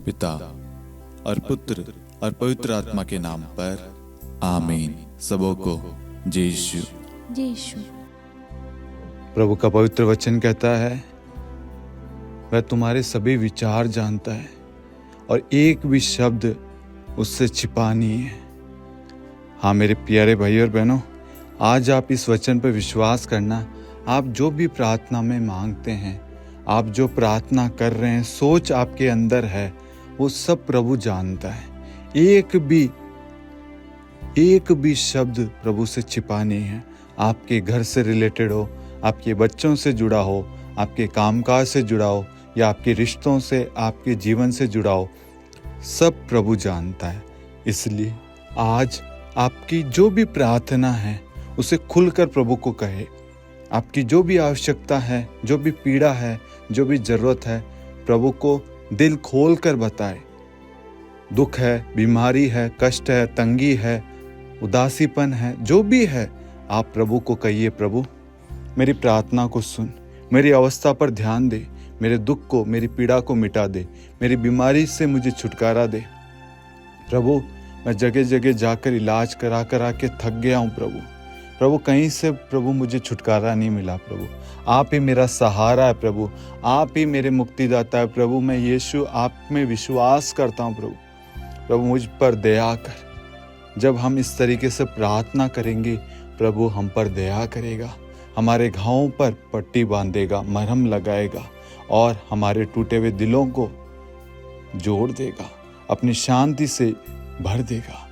पिता और पुत्र और पवित्र आत्मा के नाम पर आमीन। सबों को जय यीशु। जय यीशु। प्रभु का पवित्र वचन कहता है, वह तुम्हारे सभी विचार जानता है और एक भी शब्द उससे छिपा नहीं है। हाँ मेरे प्यारे भाई और बहनों, आज आप इस वचन पर विश्वास करना। आप जो भी प्रार्थना में मांगते हैं, आप जो प्रार्थना कर रहे हैं, सोच आपके अंदर है, वो सब प्रभु जानता है। एक भी शब्द प्रभु से छिपा नहीं है। आपके घर से रिलेटेड हो, आपके बच्चों से जुड़ा हो, आपके कामकाज से जुड़ा हो या आपके रिश्तों से, आपके जीवन से जुड़ा हो, सब प्रभु जानता है। इसलिए आज आपकी जो भी प्रार्थना है उसे खुलकर प्रभु को कहे। आपकी जो भी आवश्यकता है, जो भी पीड़ा है, जो भी जरूरत है, प्रभु को दिल खोल कर बताए। दुख है, बीमारी है, कष्ट है, तंगी है, उदासीपन है, जो भी है, आप प्रभु को कहिए, प्रभु मेरी प्रार्थना को सुन, मेरी अवस्था पर ध्यान दे, मेरे दुख को, मेरी पीड़ा को मिटा दे, मेरी बीमारी से मुझे छुटकारा दे। प्रभु मैं जगह जगह जाकर इलाज करा के थक गया हूँ। प्रभु कहीं से प्रभु मुझे छुटकारा नहीं मिला। प्रभु आप ही मेरा सहारा है। प्रभु आप ही मेरे मुक्तिदाता है। प्रभु मैं यीशु आप में विश्वास करता हूँ। प्रभु मुझ पर दया कर। जब हम इस तरीके से प्रार्थना करेंगे, प्रभु हम पर दया करेगा, हमारे घावों पर पट्टी बांधेगा, मरहम लगाएगा और हमारे टूटे हुए दिलों को जोड़ देगा, अपनी शांति से भर देगा।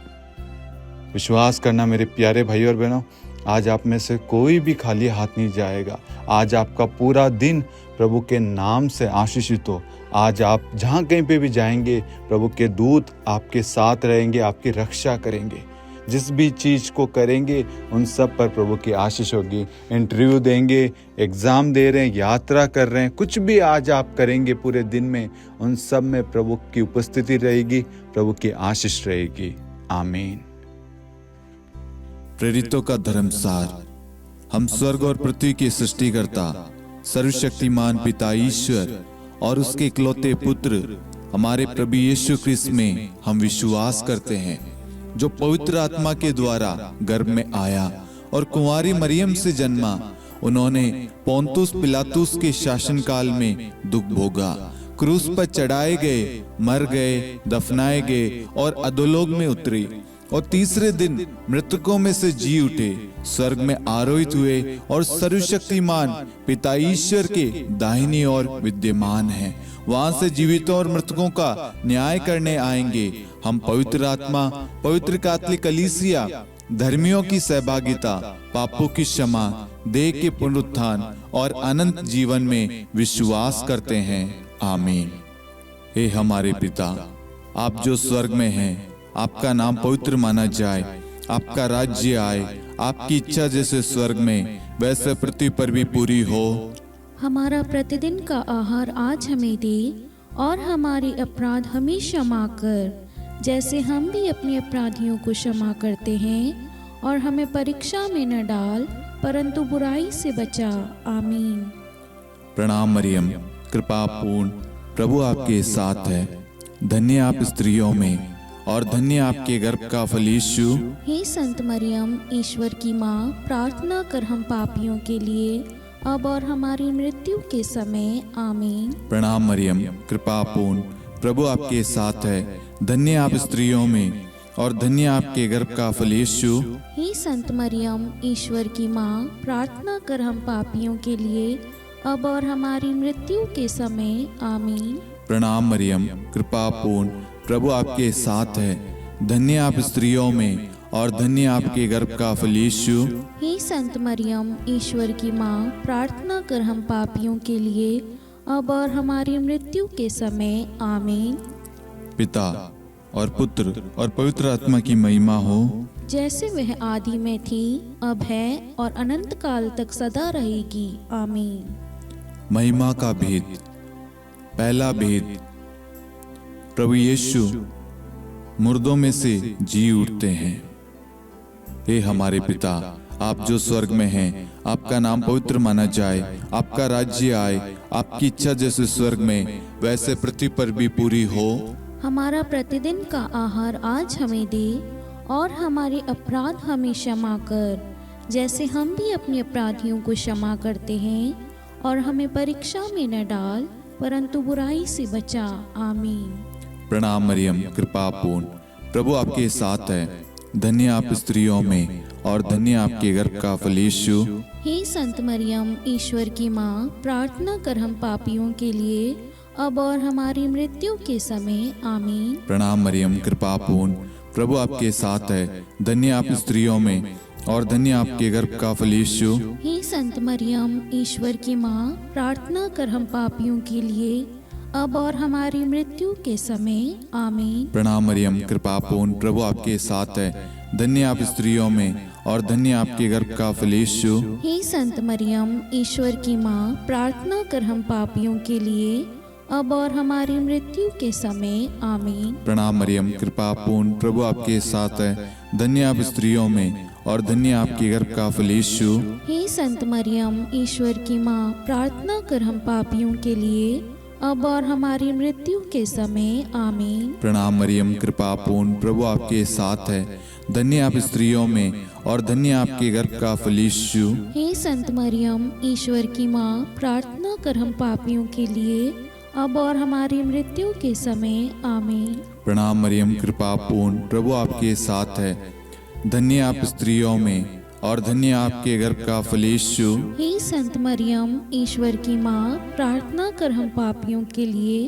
विश्वास करना मेरे प्यारे भाई और बहनों, आज आप में से कोई भी खाली हाथ नहीं जाएगा। आज आपका पूरा दिन प्रभु के नाम से आशीषित हो। आज आप जहाँ कहीं पे भी जाएंगे, प्रभु के दूत आपके साथ रहेंगे, आपकी रक्षा करेंगे। जिस भी चीज़ को करेंगे उन सब पर प्रभु की आशीष होगी। इंटरव्यू देंगे, एग्ज़ाम दे रहे हैं, यात्रा कर रहे हैं, कुछ भी आज आप करेंगे पूरे दिन में, उन सब में प्रभु की उपस्थिति रहेगी, प्रभु की आशीष रहेगी। आमीन। प्रेरितों का धर्मसार। हम स्वर्ग और पृथ्वी के सृष्टिकर्ता सर्वशक्तिमान पिता ईश्वर और उसके इकलौते पुत्र हमारे प्रभु यीशु ख्रिस्त में हम विश्वास करते हैं, जो पवित्र आत्मा के द्वारा गर्भ में आया और कुंवारी मरियम से जन्मा। उन्होंने पोंतुस पिलातुस के शासनकाल में दुख भोगा, क्रूस पर चढ़ाए गए, मर गए, दफनाए गए और अधोलोक में उतरे और तीसरे दिन मृतकों में से जी उठे, स्वर्ग में आरोहित हुए और सर्वशक्तिमान पिता ईश्वर के दाहिनी ओर विद्यमान हैं। वहां से जीवितों और मृतकों का न्याय करने आएंगे। हम पवित्र आत्मा, पवित्र कैथोलिक कलीसिया, धर्मियों की सहभागिता, पापों की क्षमा, देह के पुनरुत्थान और अनंत जीवन में विश्वास करते हैं। आमीन। हे हमारे पिता, आप जो स्वर्ग में हैं, आपका नाम पवित्र माना जाए, आपका राज्य आए, आपकी इच्छा जैसे स्वर्ग में वैसे पृथ्वी पर भी पूरी हो। हमारा प्रतिदिन का आहार आज हमें दे और हमारे अपराध हमें क्षमा कर, जैसे हम भी अपने अपराधियों को क्षमा करते हैं, और हमें परीक्षा में न डाल परंतु बुराई से बचा। आमीन। प्रणाम मरियम, कृपा पूर्ण, प्रभु आपके साथ है। धन्य आप स्त्रियों में और धन्य आपके गर्भ का फल यीशु। हे संत मरियम, ईश्वर की माँ, प्रार्थना कर हम पापियों के लिए अब और हमारी मृत्यु के समय। आमीन। प्रणाम मरियम, कृपा पूर्ण, प्रभु आपके साथ है। धन्य आप स्त्रियों में और धन्य आपके गर्भ का फल यीशु। हे संत मरियम, ईश्वर की माँ, प्रार्थना कर हम पापियों के लिए अब और हमारी मृत्यु के समय। आमीन। प्रणाम मरियम, कृपा पूर्ण, प्रभु आपके साथ है। धन्य आप स्त्रियों में और धन्य आपके गर्भ का फल यीशु। हे संत मरियम, ईश्वर की माँ, प्रार्थना कर हम पापियों के लिए अब और हमारी मृत्यु के समय। आमीन। पिता और पुत्र और पवित्र आत्मा की महिमा हो, जैसे वह आदि में थी, अब है और अनंत काल तक सदा रहेगी। आमीन। महिमा का भेद। पहला भेद, प्रभु यीशु मुर्दों में से जी उठते हैं। हे हमारे पिता, आप जो स्वर्ग में हैं, आपका नाम पवित्र माना जाए, आपका राज्य आए, आपकी इच्छा जैसे स्वर्ग में वैसे पृथ्वी पर भी पूरी हो। हमारा प्रतिदिन का आहार आज हमें दे और हमारे अपराध हमें क्षमा कर, जैसे हम भी अपने अपराधियों को क्षमा करते हैं, और हमें परीक्षा में न डाल परंतु बुराई से बचा। आमीन। प्रणाम मरियम, कृपा पूर्ण, प्रभु आपके साथ है। धन्य आप स्त्रियों में और धन्य आपके गर्भ का फल यीशु। हे संत मरियम, ईश्वर की माँ, प्रार्थना कर हम पापियों के लिए अब और हमारी मृत्यु के समय। आमीन। प्रणाम मरियम, कृपा पूर्ण, प्रभु आपके साथ है। धन्य आप स्त्रियों में और धन्य आपके गर्भ का फल यीशु। हे संत मरियम, ईश्वर की माँ, प्रार्थना कर हम पापियों के लिए अब और हमारी मृत्यु के समय। आमीन। प्रणाम मरियम, कृपा पूर्ण, प्रभु आपके साथ है। धन्य आप स्त्रियों में और धन्य आपके गर्भ का फल यीशु। हे संत मरियम, ईश्वर की माँ, प्रार्थना कर हम पापियों के लिए अब और हमारी मृत्यु के समय। आमीन। प्रणाम मरियम, कृपा पूर्ण, प्रभु आपके साथ है। धन्य आप स्त्रियों में और धन्य आपके गर्भ का फल यीशु। हे संत मरियम, ईश्वर की माँ, प्रार्थना कर हम पापियों के लिए अब और हमारी मृत्यु के समय। आमीन। प्रणाम मरियम, कृपा पूर्ण, प्रभु आपके साथ है। धन्य आप स्त्रियों में और धन्य आपके गर्भ का फल यीशु। हे संत मरियम, ईश्वर की माँ, प्रार्थना कर हम पापियों के लिए अब और हमारी मृत्यु के समय। आमीन। प्रणाम मरियम, कृपा पूर्ण, प्रभु आपके साथ है। धन्य आप स्त्रियों में और धन्य आपके गर्भ का फल यीशु। हे संत मरियम, ईश्वर की माँ, प्रार्थना कर हम पापियों के लिए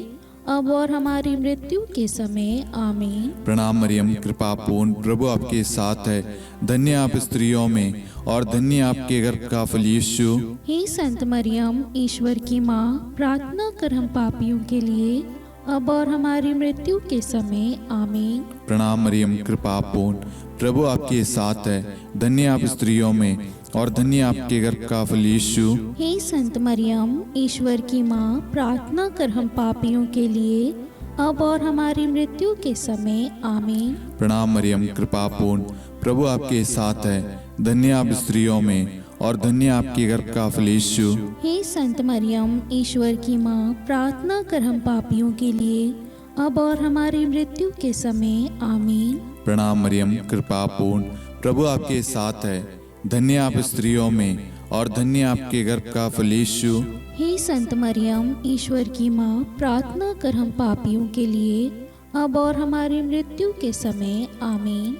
अब और हमारी मृत्यु के समय। आमीन। प्रणाम मरियम, कृपा पूर्ण, प्रभु आपके साथ है। धन्य आप स्त्रियों में और धन्य आपके गर्भ का फल यीशु। हे संत मरियम, ईश्वर की माँ, प्रार्थना कर हम पापियों के लिए अब और हमारी मृत्यु के समय। आमीन। प्रणाम मरियम, कृपा पूर्ण, प्रभु आपके साथ है। धन्य आप स्त्रियों में और धन्य आपके गर्भ का फल यीशु। हे संत मरियम, ईश्वर की माँ, प्रार्थना कर हम पापियों के लिए अब और हमारी मृत्यु के समय। आमीन। प्रणाम मरियम, कृपा पूर्ण, प्रभु आपके साथ है। धन्य आप स्त्रियों में और धन्य आपके गर्भ का फल यीशु। हे संत मरियम, ईश्वर की माँ, प्रार्थना कर हम पापियों के लिए अब और हमारी मृत्यु के समय। आमीन। प्रणाम मरियम, कृपा पूर्ण, प्रभु आपके साथ है। धन्य आप स्त्रियों में और धन्य आपके गर्भ का फल यीशु। हे संत मरियम, ईश्वर की माँ, प्रार्थना कर हम पापियों के लिए अब और हमारी मृत्यु के समय। आमीन।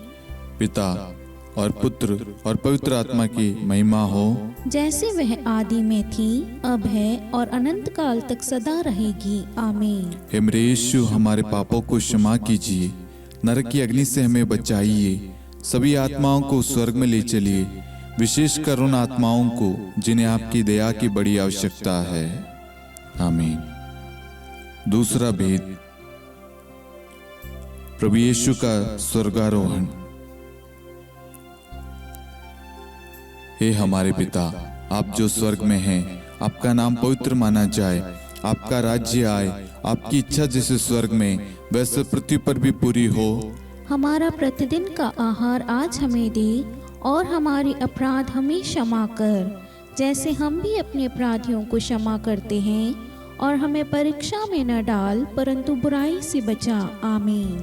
पिता और पुत्र और पवित्र आत्मा की महिमा हो, जैसे वह आदि में थी, अब है और अनंत काल तक सदा रहेगी। आमीन। हे मेरे यीशु, हमारे पापों को क्षमा कीजिए, नरक की अग्नि से हमें बचाइए, सभी आत्माओं को स्वर्ग में ले चलिए, विशेषकर उन आत्माओं को जिन्हें आपकी दया की बड़ी आवश्यकता है। आमीन। दूसरा भेद, प्रभु यीशु का स्वर्गारोहण। हे हमारे पिता, आप जो स्वर्ग में हैं, आपका नाम पवित्र माना जाए, आपका राज्य आए, आपकी इच्छा जैसे स्वर्ग में वैसे पृथ्वी पर भी पूरी हो। हमारा प्रतिदिन का आहार आज हमें दे और हमारे अपराध हमें क्षमा कर, जैसे हम भी अपने अपराधियों को क्षमा करते हैं, और हमें परीक्षा में न डाल परंतु बुराई से बचा। आमीन।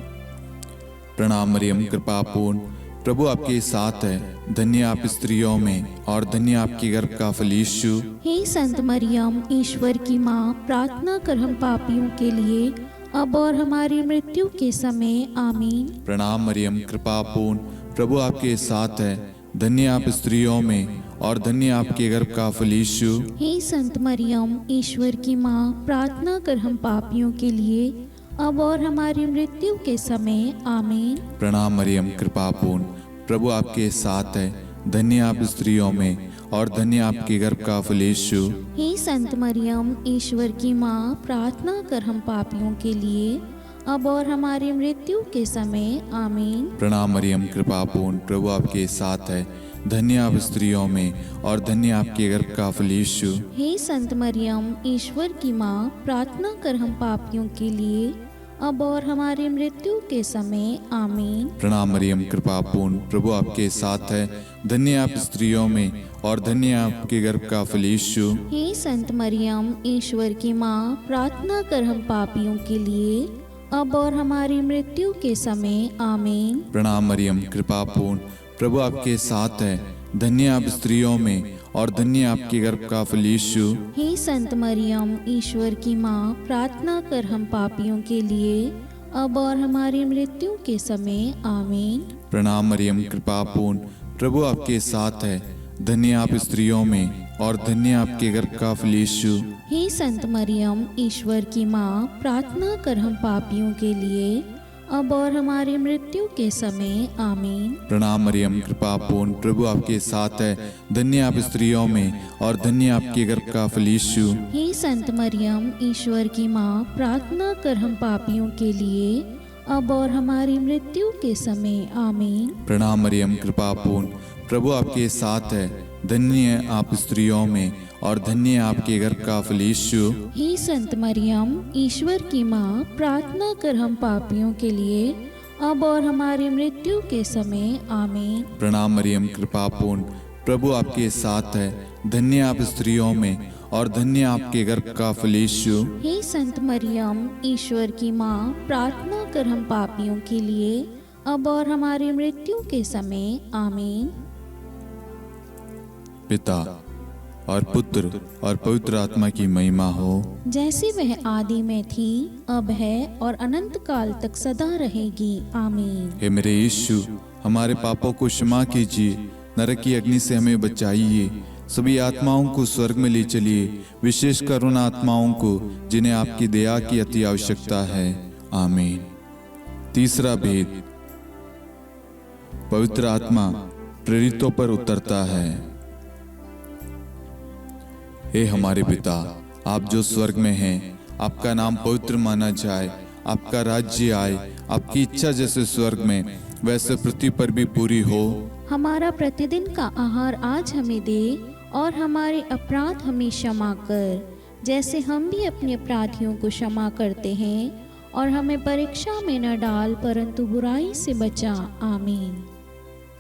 प्रणाम मरियम, कृपा पूर्ण, प्रभु आपके साथ है। धन्य आप स्त्रियों में और धन्य आपके गर्भ का फल यीशु। हे संत मरियम, ईश्वर की माँ, प्रार्थना कर हम पापियों के लिए अब और हमारी मृत्यु के समय। आमीन। प्रणाम मरियम, कृपा पूर्ण, प्रभु आपके साथ है। धन्य आप स्त्रियों में और धन्य आपके गर्भ का फल यीशु। हे संत मरियम, ईश्वर की माँ, प्रार्थना कर हम पापियों के लिए अब और हमारी मृत्यु के समय। आमीन। प्रणाम मरियम, कृपा पूर्ण, प्रभु आपके साथ है। धन्य आप स्त्रियों में और धन्य आपके गर्भ का फल यीशु। हे संत मरियम, ईश्वर की माँ, प्रार्थना कर हम पापियों के लिए अब और हमारी मृत्यु के समय। आमीन। प्रणाम मरियम, कृपा पूर्ण, प्रभु आपके साथ है। धन्य आप स्त्रियों में और धन्य आपके गर्भ का फल यीशु। हे संत मरियम, ईश्वर की माँ, प्रार्थना कर हम पापियों के लिए अब और हमारी मृत्यु के समय। आमीन। प्रणाम मरियम, कृपा पूर्ण, प्रभु आपके साथ है। धन्य आप स्त्रियों में और धन्य आपके गर्भ का फल यीशु। हे संत मरियम, ईश्वर की माँ, प्रार्थना कर हम पापियों के लिए अब और हमारी मृत्यु के समय आमीन। प्रणाम मरियम, कृपा पूर्ण, प्रभु आपके साथ है। धन्य आप स्त्रियों में और धन्य आपके गर्भ का फल यीशु। हे संत मरियम, ईश्वर की माँ, प्रार्थना कर हम पापियों के लिए, अब और हमारी मृत्यु के समय आमीन। प्रणाम मरियम, कृपा पूर्ण, प्रभु आपके साथ है। धन्य आप स्त्रियों में और धन्य आपके गर्भ का फल यीशु। हे संत मरियम, ईश्वर की माँ, प्रार्थना कर हम पापियों के लिए, अब और हमारी मृत्यु के समय आमीन। प्रणाम मरियम, कृपा पूर्ण, प्रभु आपके साथ है। धन्य आप स्त्रियों में और धन्य आपके गर्भ का फल यीशु। हे संत मरियम, ईश्वर की माँ, प्रार्थना कर हम पापियों के लिए, अब और हमारी मृत्यु के समय आमीन। प्रणाम मरियम, कृपा पूर्ण, प्रभु आपके साथ है। धन्य आप स्त्रियों में और धन्य आपके गर्भ का फल यीशु। हे संत मरियम, ईश्वर की माँ, प्रार्थना कर हम पापियों के लिए, अब और हमारी मृत्यु के समय आमीन। प्रणाम मरियम, कृपा पूर्ण, प्रभु आपके साथ है। धन्य आप स्त्रियों में और धन्य आपके गर्भ का फल यीशु। हे संत मरियम, ईश्वर की माँ, प्रार्थना कर हम पापियों के लिए, अब और हमारी मृत्यु के समय आमीन। पिता और पुत्र और पवित्र आत्मा की महिमा हो, जैसे वह आदि में थी, अब है और अनंत काल तक सदा रहेगी आमीन। हे मेरे यीशु, हमारे पापों को क्षमा कीजिए, नरक की अग्नि से हमें बचाइए, सभी आत्माओं को स्वर्ग में ले चलिए, विशेषकर उन आत्माओं को जिन्हें आपकी दया की अति आवश्यकता है। आमीन। तीसरा भेद, पवित्र आत्मा प्रेरितों पर उतरता है। हे हमारे पिता, आप जो स्वर्ग में हैं, आपका नाम पवित्र माना जाए, आपका राज्य आए, आपकी इच्छा जैसे स्वर्ग में वैसे पृथ्वी पर भी पूरी हो। हमारा प्रतिदिन का आहार आज हमें दे, और हमारे अपराध हमें क्षमा कर, जैसे हम भी अपने अपराधियों को क्षमा करते हैं, और हमें परीक्षा में न डाल, परंतु बुराई से बचा। आमीन।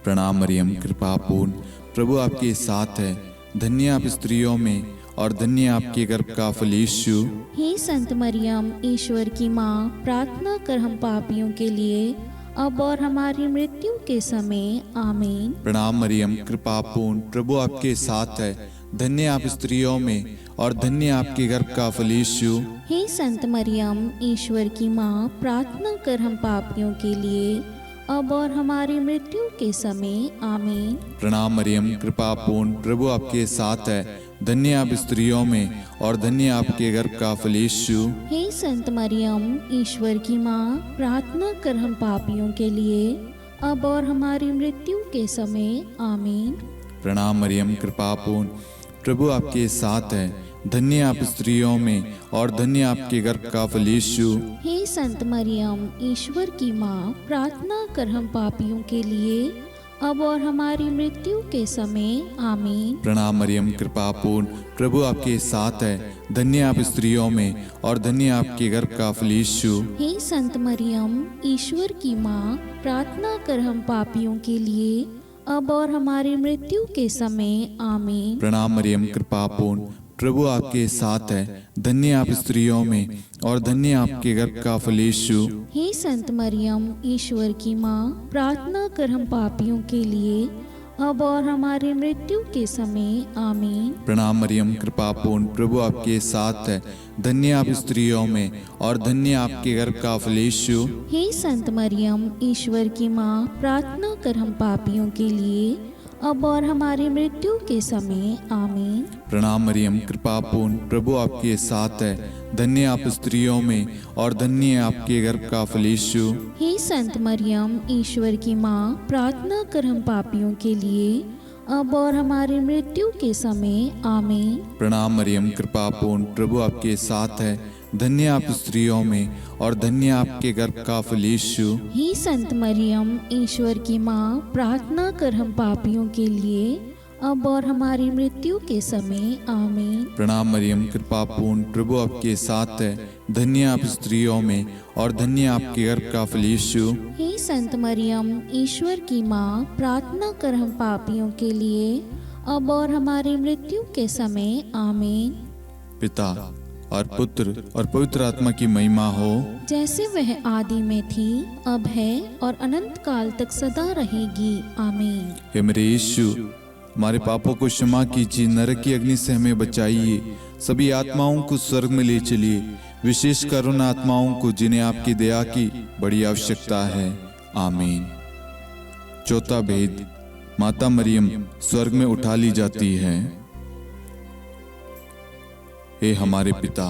प्रणाम मरियम, कृपा पूर्ण, प्रभु आपके साथ है। धन्य आप स्त्रियों में और धन्य आपके गर्भ का फल यीशु। हे संत मरियम, ईश्वर की माँ, प्रार्थना कर हम पापियों के लिए, अब और हमारी मृत्यु के समय आमीन। प्रणाम मरियम, कृपा पूर्ण, प्रभु आपके साथ है। धन्य आप स्त्रियों में और धन्य आपके गर्भ का फल यीशु। हे संत मरियम, ईश्वर की माँ, प्रार्थना कर हम पापियों के लिए, अब और हमारी मृत्यु के समय आमीन। प्रणाम मरियम, कृपा पूर्ण, प्रभु आपके साथ है। धन्य आप स्त्रियों में और धन्य आपके गर्भ का फल यीशु। हे संत मरियम, ईश्वर की माँ, प्रार्थना कर हम पापियों के लिए, अब और हमारी मृत्यु के समय आमीन। प्रणाम मरियम, कृपा पूर्ण, प्रभु आपके साथ है। धन्य आप स्त्रियों में और धन्य आपके गर्भ का फल यीशु। हे संत मरियम, ईश्वर की माँ, प्रार्थना कर हम पापियों के लिए, अब और हमारी मृत्यु के समय आमीन। प्रणाम मरियम, कृपा पूर्ण, प्रभु आपके साथ है। धन्य आप स्त्रियों में और धन्य आपके गर्भ का फल यीशु। हे संत मरियम, ईश्वर की माँ, प्रार्थना कर हम पापियों के लिए, अब और हमारी मृत्यु के समय आमीन। प्रणाम मरियम, कृपा पूर्ण, प्रभु आपके साथ है। धन्य आप स्त्रियों में और धन्य आपके गर्भ का फल यीशु। हे संत मरियम, ईश्वर की माँ, प्रार्थना कर हम पापियों के लिए, अब और हमारी मृत्यु के समय आमीन। प्रणाम मरियम, कृपा पूर्ण, प्रभु आपके साथ है। धन्य आप स्त्रियों में और धन्य आपके गर्भ का फल यीशु। हे संत मरियम, ईश्वर की माँ, प्रार्थना कर हम पापियों के लिए, अब और हमारी मृत्यु के समय आमीन। प्रणाम मरियम, कृपा पूर्ण, प्रभु आपके साथ है। धन्य आप स्त्रियों में और धन्य आपके गर्भ का फल यीशु। हे संत मरियम, ईश्वर की माँ, प्रार्थना कर हम पापियों के लिए, अब और हमारी मृत्यु के समय आमीन। प्रणाम मरियम, कृपा पूर्ण, प्रभु आपके साथ है। धन्य आप स्त्रियों में और धन्य आपके गर्भ का फल यीशु। हे संत मरियम, ईश्वर की माँ, प्रार्थना कर हम पापियों के लिए, अब और हमारी मृत्यु के समय आमीन। प्रणाम मरियम, कृपा पूर्ण, प्रभु आपके साथ है। धन्य आप स्त्रियों में और धन्य आपके गर्भ का फल यीशु। हे संत मरियम, ईश्वर की माँ, प्रार्थना कर हम पापियों के लिए, अब और हमारी मृत्यु के समय आमीन। पिता और पुत्र और पवित्र आत्मा की महिमा हो, जैसे वह आदि में थी, अब है और अनंत काल तक सदा रहेगी। आमीन। हे मेरे यीशु, हमारे पापों को क्षमा कीजिए, नरक की अग्नि से हमें बचाइए, सभी आत्माओं को स्वर्ग में ले चलिए, विशेषकर उन आत्माओं को जिन्हें आपकी दया की बड़ी आवश्यकता है। आमीन। चौथा भेद, माता मरियम स्वर्ग में उठा ली जाती है। हे हमारे पिता,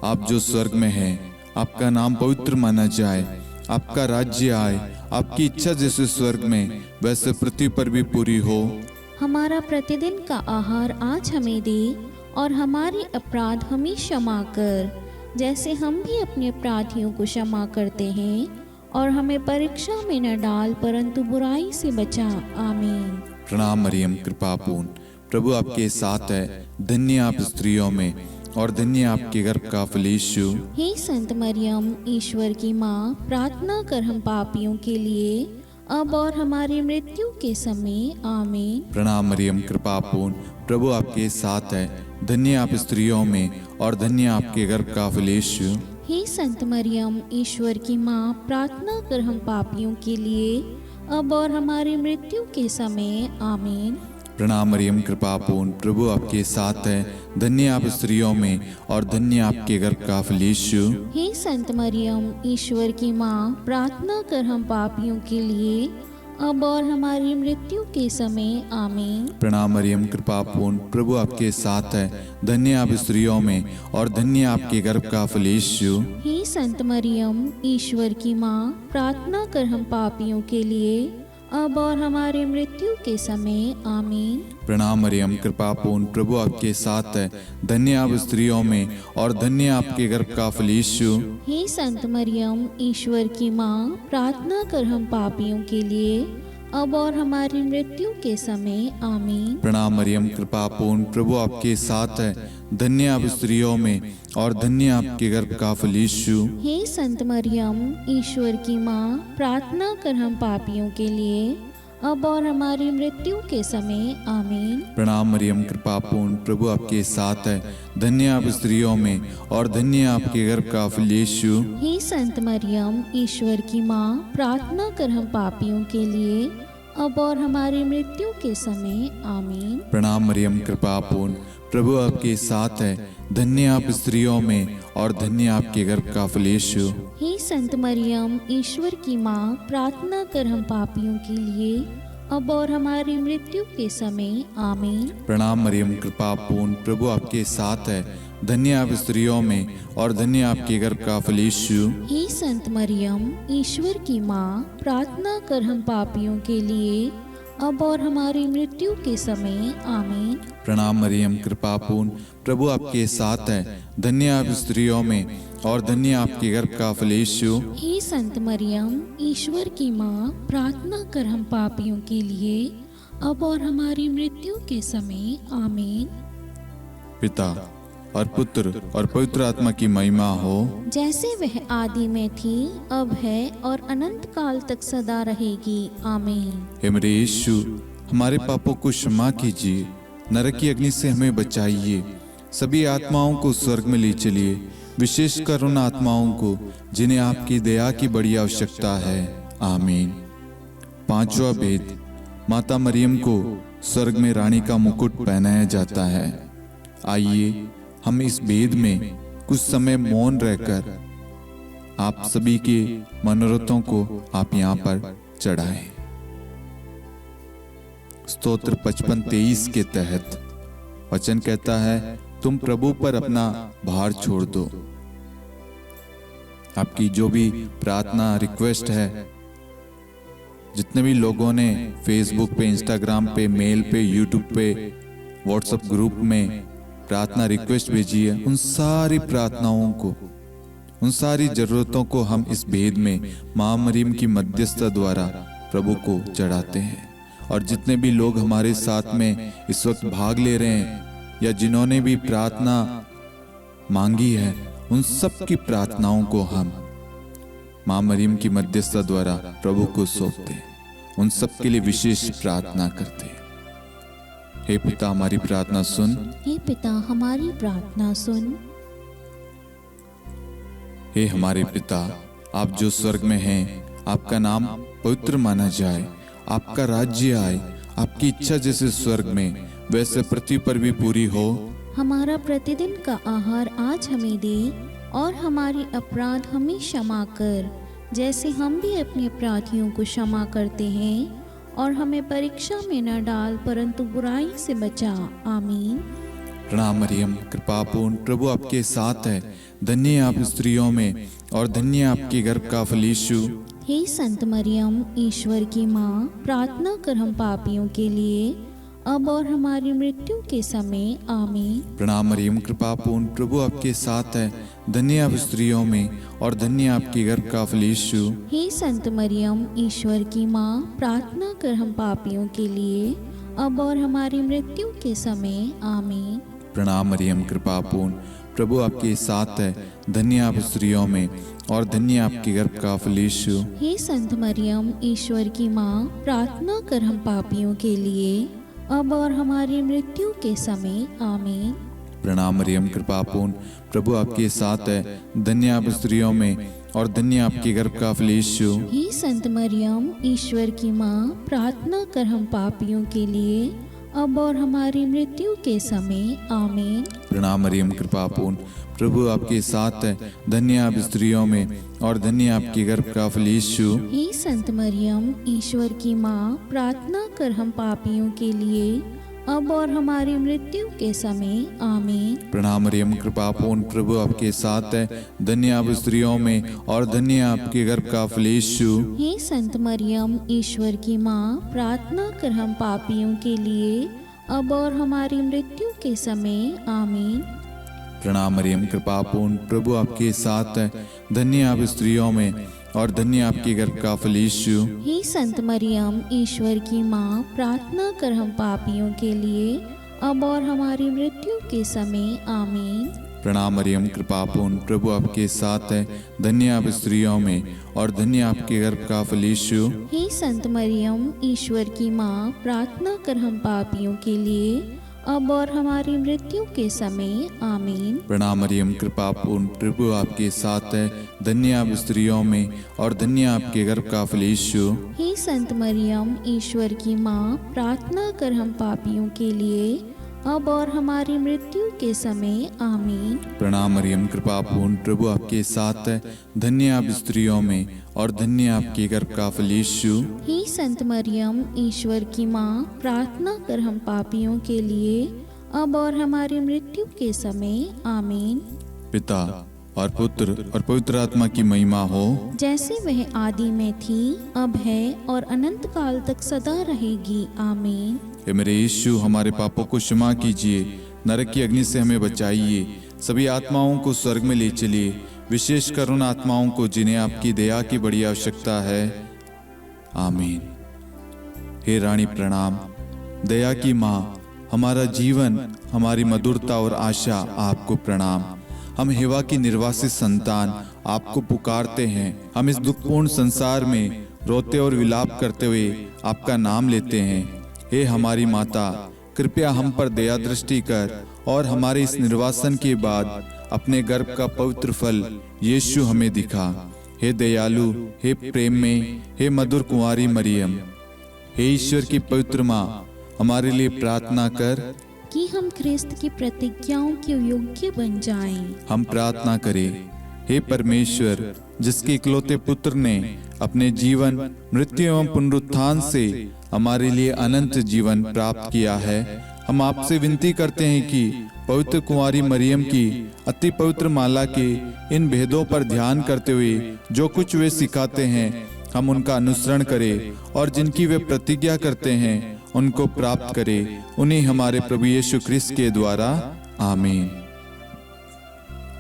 आप जो स्वर्ग में हैं, आपका नाम पवित्र माना जाए, आपका राज्य आए, आपकी इच्छा जैसे स्वर्ग में वैसे पृथ्वी पर भी पूरी हो। हमारा प्रतिदिन का आहार आज हमें दे, और हमारे अपराध हमें क्षमा कर, जैसे हम भी अपने अपराधियों को क्षमा करते हैं, और हमें परीक्षा में न डाल, परंतु बुराई से बचा। आमीन। प्रणाम मरियम, कृपापूर्ण, प्रभु आपके साथ है, धन्य आप स्त्रियों में और धन्य आपके गर्भ का फल यीशु। हे संत मरियम, ईश्वर की माँ, प्रार्थना कर हम पापियों के लिए, अब और हमारी मृत्यु के समय। आमीन। प्रणाम मरियम, कृपापूर्ण, प्रभु आपके साथ है, धन्य आप स्त्रियों में और धन्य आपके गर्भ का फल यीशु। हे संत मरियम, ईश्वर की माँ, प्रार्थना कर हम पापियों के लिए, अब और हमारी मृत्यु के समय। आमीन। प्रणाम मरियम, कृपापूर्ण, प्रभु आपके साथ है, धन्य आप स्त्रियों में और धन्य आपके गर्भ का फल यीशु। हे संत मरियम, ईश्वर की माँ, प्रार्थना कर हम पापियों के लिए, अब और हमारी मृत्यु के समय। आमीन। प्रणाम मरियम, कृपापूर्ण, प्रभु आपके साथ है, धन्य आप स्त्रियों में और धन्य आपके गर्भ का फल यीशु। हे संत मरियम, ईश्वर की माँ, प्रार्थना कर हम पापियों के लिए, अब और हमारी मृत्यु के समय। आमीन। प्रणाम मरियम, कृपापूर्ण, प्रभु आपके साथ है, धन्य आप स्त्रियों में और धन्य आपके गर्भ का फल यीशु। हे संत मरियम, ईश्वर की माँ, प्रार्थना कर हम पापियों के लिए, अब और हमारी मृत्यु के समय। आमीन। प्रणाम मरियम, कृपापूर्ण, प्रभु आपके साथ है, धन्य आप स्त्रियों में और धन्य आपके गर्भ का फल यीशु। हे संत मरियम, ईश्वर की माँ, प्रार्थना कर हम पापियों के लिए, अब और हमारी मृत्यु के समय। आमीन। प्रणाम मरियम, कृपापूर्ण, प्रभु आपके साथ है, धन्य आप स्त्रियों में और धन्य आपके गर्भ का फल यीशु। हे संत मरियम, ईश्वर की माँ, प्रार्थना कर हम पापियों के लिए, अब और हमारी मृत्यु के समय। आमीन। प्रणाम मरियम, कृपापूर्ण, प्रभु आपके साथ है, धन्य आप स्त्रियों में और धन्य आपके गर्भ का फल यीशु। हे संत मरियम, ईश्वर की माँ, प्रार्थना कर हम पापियों के लिए, अब और हमारी मृत्यु के समय। आमीन। प्रणाम मरियम, कृपापूर्ण, प्रभु आपके साथ है, धन्य आप स्त्रियों में और धन्य आपके गर्भ का फल यीशु। हे संत मरियम, ईश्वर की माँ, प्रार्थना कर हम पापियों के लिए, अब और हमारी मृत्यु के समय। आमीन। प्रणाम मरियम, कृपापूर्ण, प्रभु आपके साथ है, धन्य आप स्त्रियों में और धन्य आपके गर्भ का फल यीशु। हे संत मरियम, ईश्वर की माँ, प्रार्थना कर हम पापियों के लिए, अब और हमारी मृत्यु के समय। आमीन। पिता और पुत्र और पवित्र आत्मा की महिमा हो, जैसे वह आदि में थी, अब है और अनंत काल तक सदा रहेगी। आमीन। हे मेरे यीशु, हमारे पापों को क्षमा कीजिए, नरक की अग्नि से हमें बचाइए, सभी आत्माओं को स्वर्ग में ले चलिए, विशेषकर उन आत्माओं को जिन्हें आपकी दया की बड़ी आवश्यकता है। आमीन। पांचवा भेद, माता मरियम को स्वर्ग में रानी का मुकुट पहनाया जाता है। आइए हम इस भेद में कुछ समय मौन रहकर आप सभी के मनोरथों को आप यहाँ पर चढ़ाएं। स्तोत्र 55:23 के तहत वचन कहता है, तुम प्रभु पर अपना भार छोड़ दो। आपकी जो भी प्रार्थना रिक्वेस्ट है, जितने भी लोगों ने फेसबुक पे, इंस्टाग्राम पे, मेल पे, यूट्यूब पे, व्हाट्सएप ग्रुप में प्रार्थना रिक्वेस्ट भेजी है, उन सारी प्रार्थनाओं को, उन सारी जरूरतों को हम इस भेद में मां मरियम की मध्यस्थता द्वारा प्रभु को चढ़ाते हैं। और जितने भी लोग हमारे साथ में इस वक्त भाग ले रहे हैं या जिन्होंने भी प्रार्थना मांगी है, उन सब की प्रार्थनाओं को हम मां मरियम की मध्यस्थता द्वारा प्रभु को सौंपते हैं, उन सब के लिए विशेष प्रार्थना करते हैं। हे पिता, हमारी प्रार्थना सुन। हे पिता, हमारी प्रार्थना सुन। हे हमारे पिता, आप जो स्वर्ग में हैं, आपका नाम पवित्र माना जाए, आपका राज्य आए, आपकी इच्छा जैसे स्वर्ग में वैसे पृथ्वी पर भी पूरी हो। हमारा प्रतिदिन का आहार आज हमें दे, और हमारी अपराध हमें क्षमा कर, जैसे हम भी अपने अपराधियों को क्षमा करते हैं, और हमें परीक्षा में न डाल, परंतु बुराई से बचा। आमीन। प्रणाम मरियम, कृपा पूर्ण, प्रभु आपके साथ है। धन्य है आप स्त्रियों में, और धन्य है आपके गर्भ का फल यीशु। हे संत मरियम, ईश्वर की माँ, प्रार्थना कर हम पापियों के लिए, अब और हमारी मृत्यु के समय। आमीन। प्रणाम मरियम, कृपा पूर्ण, प्रभु आपके साथ है। धन्य आप स्त्रियों में, और धन्य आपके गर्भ का फल यीशु। हे संत मरियम, ईश्वर की माँ, प्रार्थना कर हम पापियों के लिए, अब और हमारी मृत्यु के समय। आमीन। प्रणाम मरियम, कृपा पूर्ण, प्रभु आपके साथ है। धन्य आप स्त्रियों में, और धन्य आपके गर्भ का फल यीशु। हे संत मरियम, ईश्वर की माँ, प्रार्थना कर हम पापियों के लिए, अब और हमारी मृत्यु के समय। आमीन। प्रणाम मरियम, कृपा पूर्ण, प्रभु आपके साथ है। धन्य आप स्त्रियों में, और धन्य आपके गर्भ का फल यीशु। हे संत मरियम, ईश्वर की माँ, प्रार्थना कर हम पापियों के लिए, अब और हमारी मृत्यु के समय। आमीन। प्रणाम मरियम, कृपा पूर्ण, प्रभु आपके साथ है। धन्य आप स्त्रियों में, और धन्य आपके गर्भ का फल यीशु। हे संत मरियम, ईश्वर की माँ, प्रार्थना कर हम पापियों के लिए, अब और हमारी मृत्यु के समय। आमीन। प्रणाम मरियम, कृपा पूर्ण, प्रभु आपके साथ है। धन्य आप स्त्रियों में, और धन्य आपके गर्भ का फल यीशु। हे संत मरियम, ईश्वर की माँ, प्रार्थना कर हम पापियों के लिए, अब और हमारी मृत्यु के समय। आमीन। प्रणाम मरियम, कृपा पूर्ण, प्रभु आपके साथ है। धन्य आप स्त्रियों में, और धन्य आपके गर्भ का फल यीशु। हे संत मरियम, ईश्वर की माँ, प्रार्थना कर हम पापियों के लिए, अब और हमारी मृत्यु के समय। आमीन। प्रणाम मरियम, कृपा पूर्ण, प्रभु आपके साथ है। धन्य आप स्त्रियों में, और धन्य आपके गर्भ का फल यीशु। हे संत मरियम, ईश्वर की माँ, प्रार्थना कर हम पापियों के लिए, अब और हमारी मृत्यु के समय। आमीन। प्रणाम मरियम, कृपा पूर्ण, प्रभु आपके साथ है। धन्य आप स्त्रियों में, और धन्य आपके गर्भ का फल यीशु। हे संत मरियम, ईश्वर की माँ, प्रार्थना कर हम पापियों के लिए, अब और हमारी मृत्यु के समय। आमीन। प्रणाम मरियम, कृपा पूर्ण, प्रभु आपके साथ है। धन्य आप स्त्रियों में, और धन्य आपके गर्भ का फल यीशु। हे संत मरियम, ईश्वर की माँ, प्रार्थना कर हम पापियों के लिए, अब और हमारी मृत्यु के समय। आमीन। पिता और पुत्र और पवित्र आत्मा की महिमा हो, जैसे वह आदि में थी, अब है, और अनंत काल तक सदा रहेगी। आमीन। हे मेरे यीशु, हमारे पापों को क्षमा कीजिए, नरक की अग्नि से हमें बचाइए, सभी आत्माओं को स्वर्ग में ले चलिए, विशेषकर उन आत्माओं को जिन्हें आपकी दया की बड़ी आवश्यकता है। आमीन। हे रानी प्रणाम, दया की माँ, हमारा जीवन, हमारी मधुरता और आशा आपको प्रणाम। हम हेवा की निर्वासित संतान आपको पुकारते हैं। हम इस दुखपूर्ण संसार में रोते और विलाप करते हुए आपका नाम लेते हैं। हे हमारी माता, कृपया हम पर दया दृष्टि कर, और हमारे इस निर्वासन के बाद अपने गर्भ का पवित्र फल यीशु हमें दिखा। हे दयालु, हे प्रेम में, हे मधुर कुंवारी मरियम, हे ईश्वर की पवित्र माँ, हमारे लिए प्रार्थना कर कि हम ख्रिस्त की प्रतिज्ञाओं के योग्य बन जाएं। हम प्रार्थना करें। हे परमेश्वर, जिसके इकलौते पुत्र ने अपने जीवन, मृत्यु एवं पुनरुत्थान से हमारे लिए अनंत जीवन प्राप्त किया है, हम आपसे विनती करते हैं कि पवित्र कुंवारी मरियम की अति पवित्र माला के इन भेदों पर ध्यान करते हुए जो कुछ वे सिखाते हैं, हम उनका अनुसरण करें, और जिनकी वे प्रतिज्ञा करते हैं उनको प्राप्त करें, उन्हीं हमारे प्रभु यीशु ख्रिस्त के द्वारा। आमीन।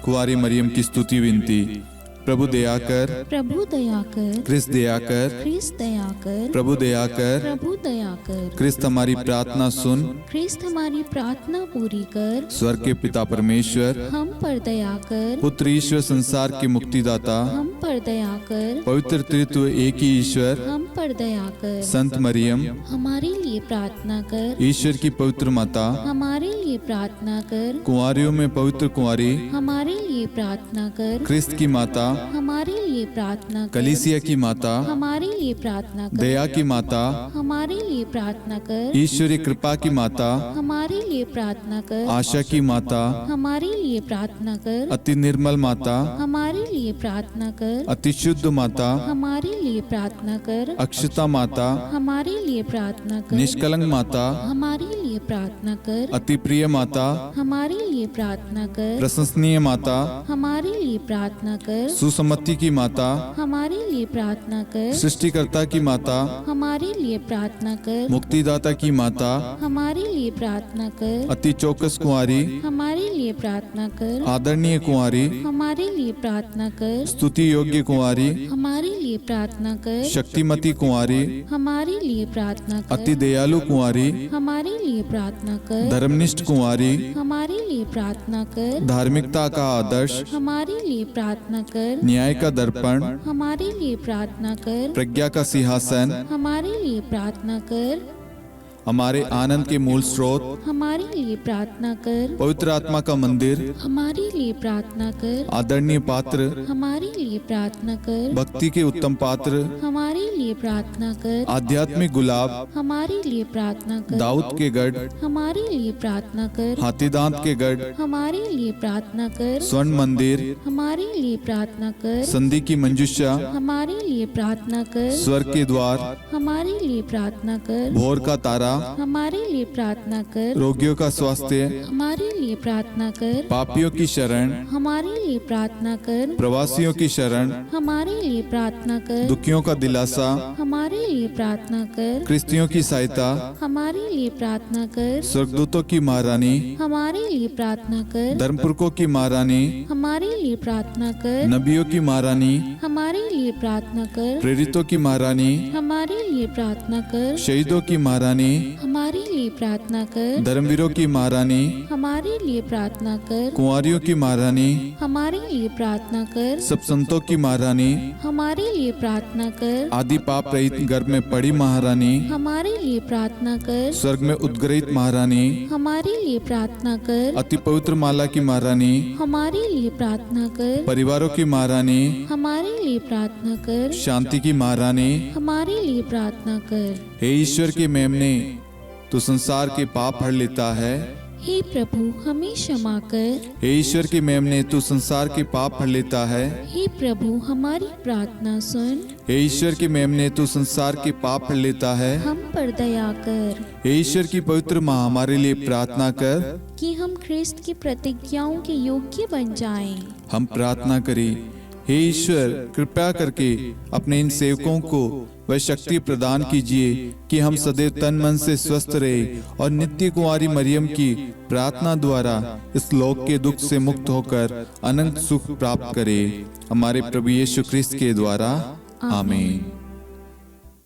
कुंवारी मरियम की स्तुति विनती। प्रभु दया कर, प्रभु दया कर, क्रिस्त दया कर, ख्रिस्त दया कर, प्रभु दया कर, प्रभु दया कर, क्रिस्त हमारी प्रार्थना सुन। ख्रिस्त हमारी प्रार्थना पूरी कर, स्वर्ग के पिता परमेश्वर, हम पर दया कर, पुत्र ईश्वर संसार के मुक्तिदाता, हम पर दया कर, पवित्र त्रित्व एक ही ईश्वर, हम पर दया कर, संत मरियम, हमारे लिए प्रार्थना कर, ईश्वर की पवित्र माता, हमारे लिए प्रार्थना कर, कुंवारियों में पवित्र कुंवारी, हमारे लिए प्रार्थना कर, क्रिस्त की माता, हमारे लिए प्रार्थना कर, कलीसिया की माता, हमारे लिए प्रार्थना कर, दया की माता, हमारे लिए प्रार्थना कर, ईश्वरी कृपा की माता, हमारे लिए प्रार्थना कर, आशा की माता, हमारे लिए प्रार्थना कर, अति निर्मल माता, हमारे लिए प्रार्थना कर, अति शुद्ध माता, हमारे लिए प्रार्थना कर, अक्षता माता, हमारे लिए प्रार्थना कर, निष्कलंक माता, हमारे लिए प्रार्थना कर, अति प्रिय माता, हमारे लिए प्रार्थना कर, प्रशंसनीय माता, हमारे लिए प्रार्थना कर, सुसम्मति की माता, हमारे लिए प्रार्थना कर, सृष्टिकर्ता की माता, हमारे लिए प्रार्थना कर, मुक्तिदाता की माता, हमारे लिए प्रार्थना कर, अति चौकस कुंवारी, हमारे लिए प्रार्थना कर, आदरणीय कुंवारी, हमारे लिए प्रार्थना कर, स्तुति योग्य कुंवारी, हमारे लिए प्रार्थना कर, शक्तिमती कुंवारी, हमारे लिए प्रार्थना अति कर, दयालु कुंवारी, हमारे लिए प्रार्थना कर, धर्मनिष्ठ कुंवारी, हमारे लिए प्रार्थना कर, धार्मिकता का आदर्श, हमारे लिए प्रार्थना कर, न्याय का दर्पण, हमारे लिए प्रार्थना कर, प्रज्ञा का सिंहासन, हमारे लिए प्रार्थना कर, हमारे आनंद के मूल स्रोत, हमारे लिए प्रार्थना कर, पवित्र आत्मा का मंदिर, हमारे लिए प्रार्थना कर, आदरणीय पात्र, हमारे लिए प्रार्थना कर, भक्ति के उत्तम पात्र, हमारे लिए प्रार्थना कर, आध्यात्मिक गुलाब, हमारे लिए प्रार्थना कर, दाऊद के गढ़, हमारे लिए प्रार्थना कर, हाथीदांत के गढ़, हमारे लिए प्रार्थना कर, स्वर्ण मंदिर, हमारे लिए प्रार्थना कर, संधि की मंजुषा, हमारे लिए प्रार्थना कर, स्वर्ग के द्वार, हमारे लिए प्रार्थना कर, भोर का तारा, हमारे लिए प्रार्थना कर, रोगियों का स्वास्थ्य, हमारे लिए प्रार्थना कर, पापियों की शरण, हमारे लिए प्रार्थना कर, प्रवासियों की शरण, हमारे लिए प्रार्थना कर, दुखियों का दिलासा, हमारे लिए प्रार्थना कर, क्रिस्तियों की सहायता, हमारे लिए प्रार्थना कर, स्वर्गदूतों की महारानी, हमारे लिए प्रार्थना कर, धर्मपुरखों की महारानी, हमारे लिए प्रार्थना कर, नबियों की महारानी, हमारे लिए प्रार्थना कर, प्रेरितों की महारानी, हमारे लिए प्रार्थना कर, शहीदों की महारानी, हमारे लिए प्रार्थना कर, धर्मवीरों की महारानी, हमारे लिए प्रार्थना कर, कुंवारियों की महारानी, हमारे लिए प्रार्थना कर, सब संतों की महारानी, हमारे लिए प्रार्थना कर, आदि पाप रहित गर्भ में पड़ी महारानी, हमारे लिए प्रार्थना कर, स्वर्ग में उद्गृहित महारानी, हमारे लिए प्रार्थना कर, अति पवित्र माला की महारानी, हमारे लिए प्रार्थना कर, परिवारों की महारानी, हमारे लिए प्रार्थना कर, शांति की महारानी, हमारे लिए प्रार्थना कर। हे ईश्वर के मेमने, तू संसार के पाप हर लेता है। हे प्रभु हमें क्षमा कर। हे ईश्वर के मेमने, तू संसार के पाप हर लेता है। हे प्रभु हमारी प्रार्थना सुन। हे ईश्वर के मेमने, तू संसार के पाप हर लेता है। हम पर दया कर हे ईश्वर की पवित्र माँ, हमारे लिए प्रार्थना कर कि हम ख्रिस्त की प्रतिज्ञाओं के योग्य बन जाएं। हम प्रार्थना करें। हे ईश्वर, कृपया करके अपने इन सेवकों को वह शक्ति प्रदान कीजिए कि हम सदैव तन मन से स्वस्थ रहे और नित्य कुंवारी मरियम की प्रार्थना द्वारा इस लोक के दुख से मुक्त होकर अनंत सुख प्राप्त करें। हमारे प्रभु यीशु ख्रिस्त के द्वारा आमीन।